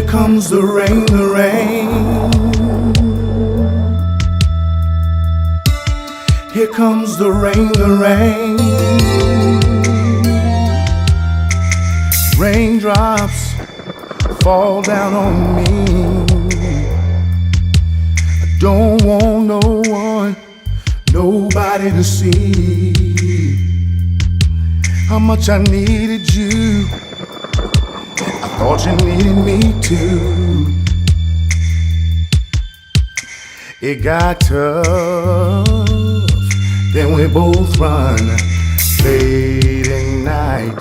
Here comes the rain, the rain. Here comes the rain, the rain. Raindrops fall down on me. I don't want no one, nobody to see how much I needed you. I thought you needed me too. It got tough, then we both run. Late at night,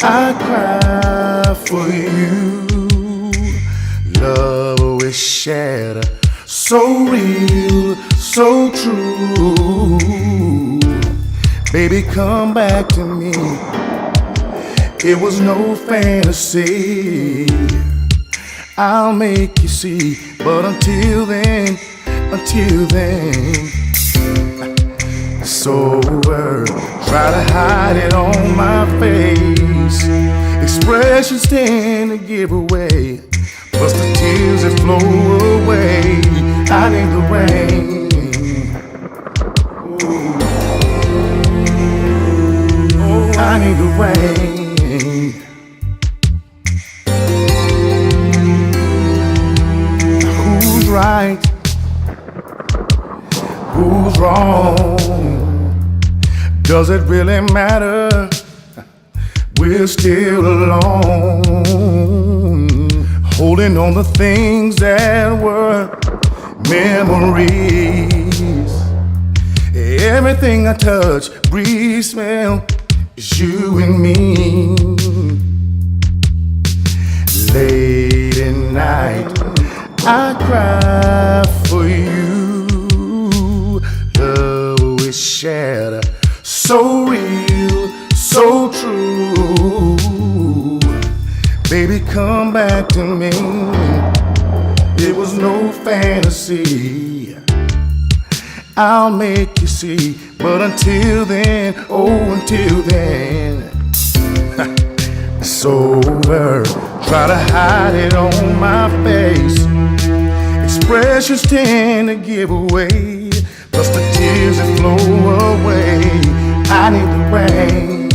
I cry for you. Love we shared, so real, so true. Baby, come back to me. It was no fantasy. I'll make you see, but until then, it's over. Try to hide it on my face. Expressions tend to give away, but the tears that flow away. I need the rain. Ooh. I need the rain. Who's right? Who's wrong? Does it really matter? We're still alone, holding on to things that were memories. Everything I touch, breathe, smell is you and me. Late at night, I cry for you. Love we shared, so real, so true. Baby, come back to me. It was no fantasy. I'll make you see, but until then, oh, until then, it's over. Try to hide it on my face. Expressions tend to give away, plus the tears that flow away. I need the rain.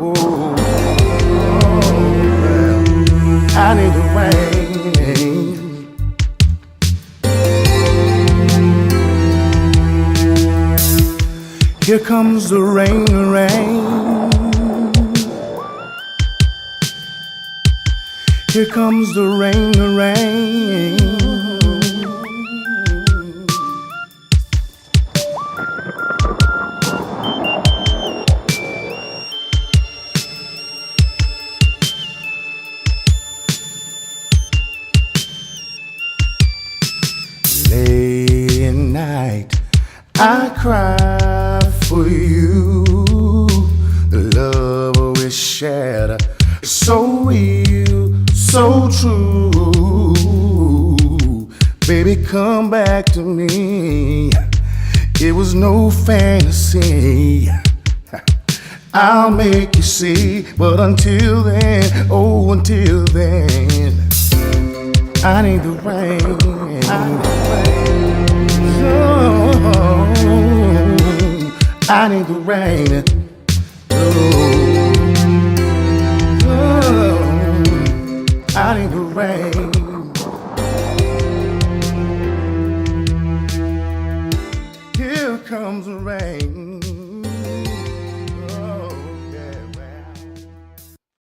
Oh, I need the rain. Here comes the rain, the rain. Here comes the rain, the rain. Late at night, I cry for you. The love we shared, so real, so true. Baby, come back to me. It was no fantasy. I'll make you see, but until then, oh, until then, I need the rain. I need the rain. Oh, I need the rain. Oh, I need the rain. Here comes the rain.